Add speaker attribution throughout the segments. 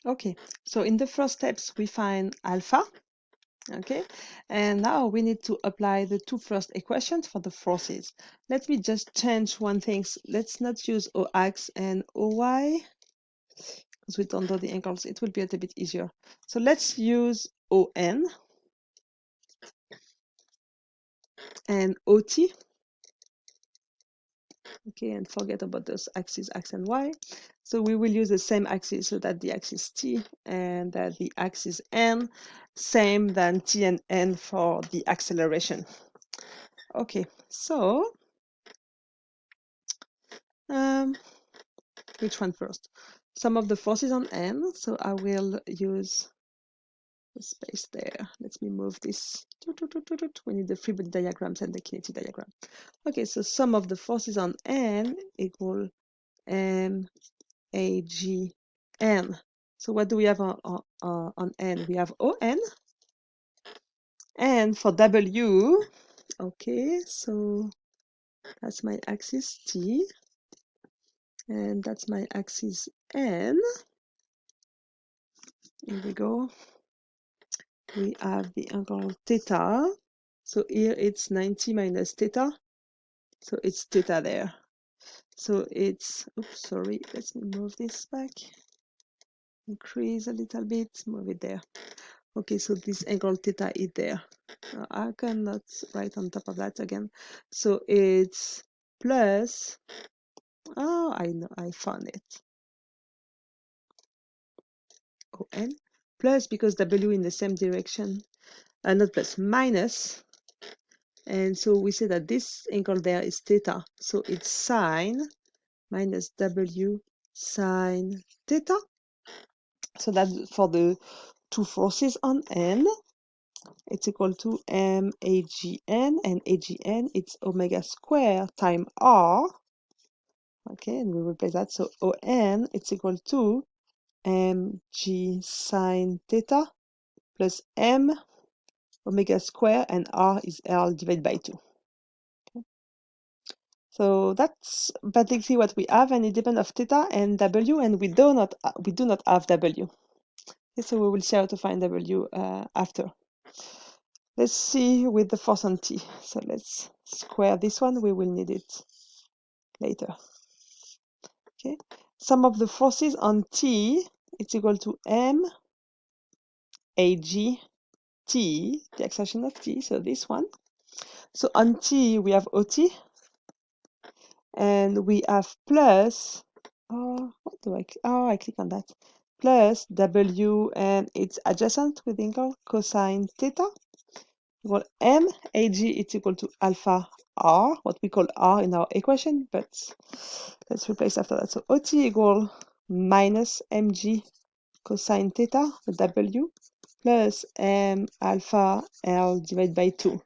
Speaker 1: Okay, so in the first steps, we find alpha. Okay, and now we need to apply the two first equations for the forces. Let me just change one thing. Let's not use OX and OY because we don't know the angles. It will be a little bit easier. So let's use ON and OT. Okay, and forget about those axes, X and Y. So we will use the same axis, so that the axis T and that the axis N, same than T and N for the acceleration. Okay, so which one first? Some of the forces on N, so I will use the space there. Let me move this. We need the free body diagrams and the kinetic diagram. Okay, so some of the forces on N equal M A G N. So what do we have on N? We have ON. And for W, okay, so that's my axis T. And that's my axis N. Here we go. We have the angle theta. So here it's 90 minus theta. So it's theta there. So it's, oops, sorry, let me move this back. Increase a little bit, move it there. Okay, so this angle theta is there. I cannot write on top of that again. So it's plus, oh, I know, I found it. ON plus, because W in the same direction, not plus, minus. And so we say that this angle there is theta. So it's sine minus W sine theta. So that's for the two forces on N. It's equal to MAGN, and AGN, it's omega square times R. Okay, and we replace that. So ON, it's equal to mg sine theta plus m omega square, and R is L divided by 2. Okay. So that's basically what we have, and it depends of theta and W, and we do not have W. Okay, so we will see how to find W after. Let's see with the force on T. So let's square this one. We will need it later. Okay. Sum of the forces on T, it's equal to M AG T, the acceleration of T, so this one. So on T, we have OT, and we have plus, what do I click on that, plus W, and it's adjacent with angle cosine theta, equal M AG, it's equal to alpha R, what we call R in our equation, but let's replace after that. So OT equal minus mg cosine theta, W, plus m alpha L divided by 2.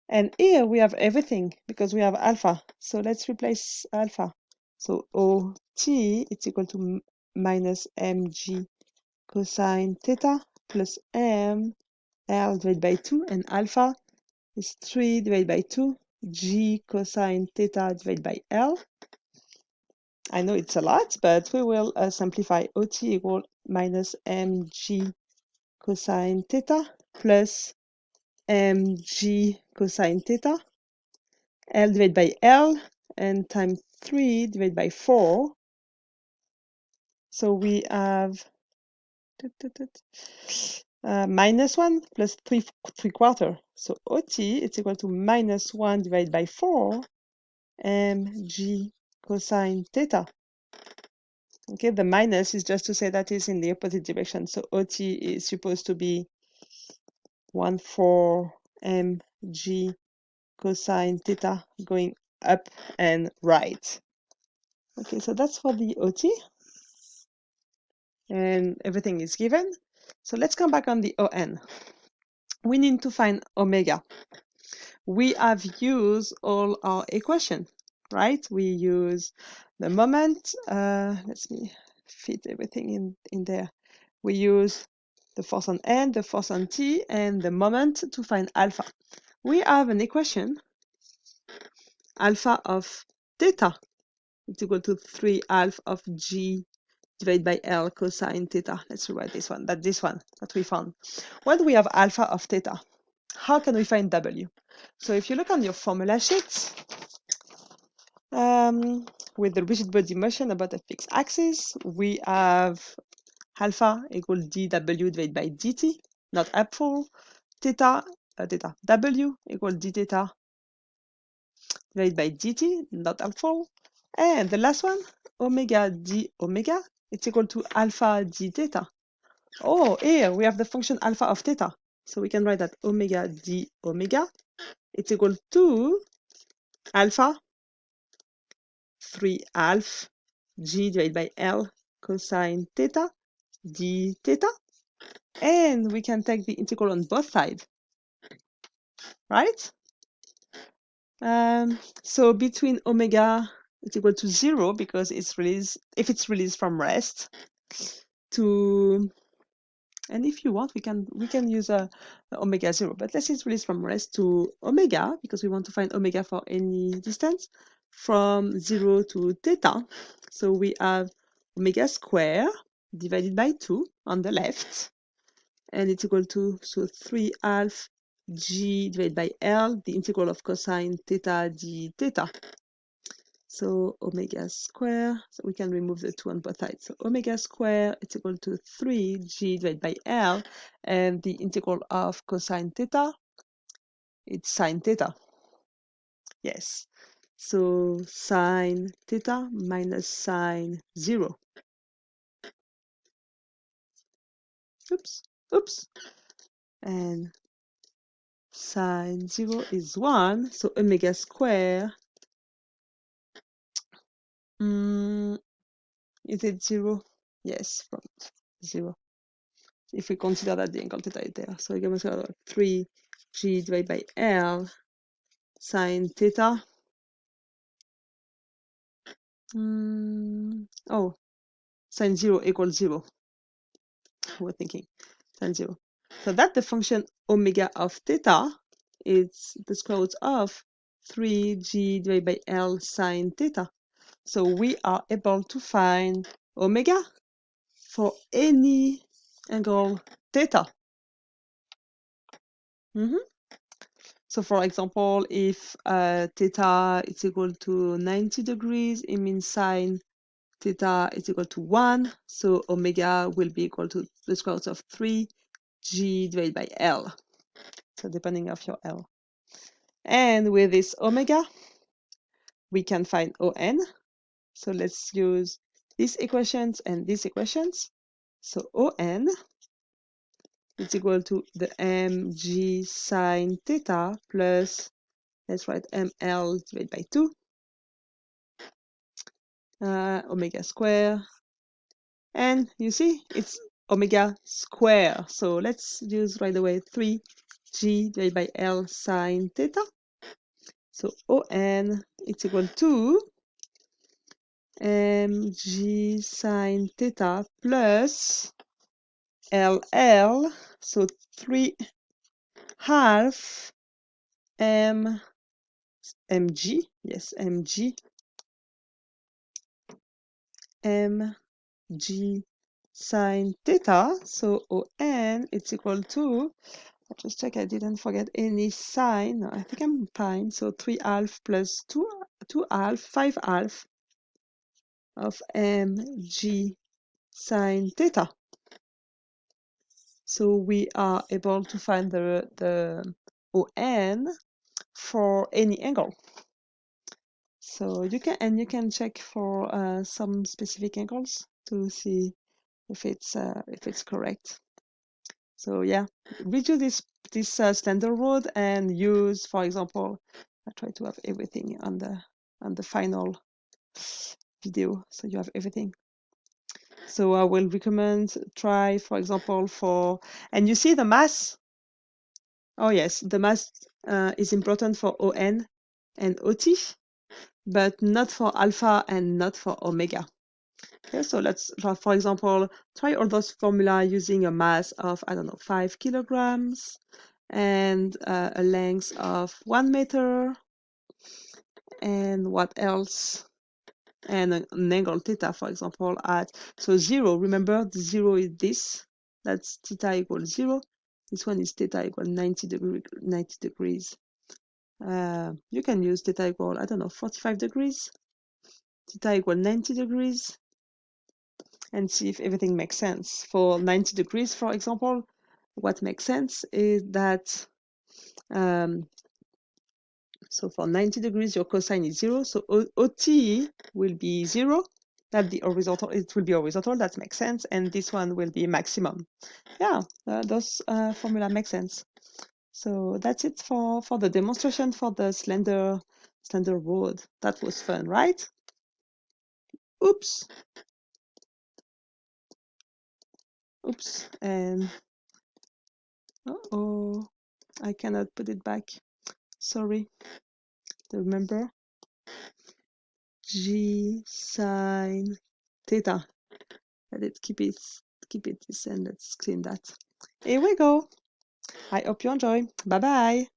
Speaker 1: And here we have everything because we have alpha. So let's replace alpha. So OT is equal to minus mg cosine theta plus m L divided by 2, and alpha is 3 divided by 2 g cosine theta divided by L. I know it's a lot, but we will simplify. OT equal minus mg cosine theta plus mg cosine theta, L divided by L, and times 3 divided by 4. So we have minus 1 plus 3/4. So OT is equal to minus 1 divided by 4 mg cosine theta. Okay, the minus is just to say that is in the opposite direction. So OT is supposed to be 1/4 mg cosine theta going up and right. Okay, so that's for the OT. And everything is given. So let's come back on the ON. We need to find omega. We have used all our equation, right? We use the moment. Let me fit everything in there. We use the force on N, the force on T, and the moment to find alpha. We have an equation, alpha of theta is equal to 3 alpha of G divided by L cosine theta. Let's rewrite this one. That's this one that we found. When we have alpha of theta, how can we find W? So if you look on your formula sheet, with the rigid body motion about a fixed axis, we have alpha equal dw divided by dt, not helpful. Theta, w equal d theta divided by dt, not helpful. And the last one, omega d omega, it's equal to alpha d theta. Oh, here we have the function alpha of theta. So we can write that omega d omega, it's equal to alpha 3 alpha g divided by L cosine theta d theta. And we can take the integral on both sides, right? So between omega is equal to 0 because it's released, if it's released from rest, to, and if you want, we can use a omega 0, but let's say it's released from rest to omega because we want to find omega for any distance from 0 to theta. So we have omega square divided by 2 on the left, and it's equal to, so 3 alpha g divided by L, the integral of cosine theta d theta. So omega square, so we can remove the 2 on both sides. So omega square is equal to 3g divided by L, and the integral of cosine theta, it's sine theta. Yes. So sine theta minus sine 0. Oops, oops. And sine 0 is 1, so omega square, is it 0? Yes, from 0. If we consider that the angle theta is there. So we can consider 3g divided by L sine theta. Oh, sine 0 equals 0. We're thinking sine 0. So that the function omega of theta is the square root of 3g divided by L sine theta. So we are able to find omega for any angle theta. So for example, if theta is equal to 90 degrees, it means sine theta is equal to 1. So omega will be equal to the square root of 3g divided by L. So depending of your L. And with this omega, we can find ON. So let's use these equations and these equations. So ON is equal to the mg sine theta plus, let's write ml divided by 2, omega square. And you see, it's omega square. So let's use right away 3g divided by L sine theta. So ON is equal to mg sine theta plus LL, so 3 half mg, yes, mg sine theta. So ON it's equal to, I'll just check I didn't forget any sign. No, I think I'm fine. So 3 half plus 2 half, 5 half of mg sine theta. So we are able to find the ON for any angle. So you can check for some specific angles to see if it's correct. So yeah, redo this Slender road and use, for example, I try to have everything on the final video, so you have everything. So I will recommend try, for example, and you see the mass. Oh yes, the mass is important for ON and OT, but not for alpha and not for omega. Okay, so let's, for example, try all those formula using a mass of, I don't know, 5 kilograms and a length of 1 meter. And what else? and an angle theta, for example, at, so 0, remember the 0 is this, that's theta equals 0. This one is theta equal 90 degrees. You can use theta equal, I don't know, 45 degrees, theta equal 90 degrees, and see if everything makes sense. For 90 degrees, for example, what makes sense is that, so for 90 degrees, your cosine is 0, so OT will be 0. That the horizontal, it will be horizontal, that makes sense, and this one will be maximum. Yeah, those formula make sense. So that's it for the demonstration for the slender road. That was fun, right? Oops. Oops. And oh, I cannot put it back. Sorry. Remember? G sine theta. Let it keep it this, and let's clean that. Here we go. I hope you enjoy. Bye bye.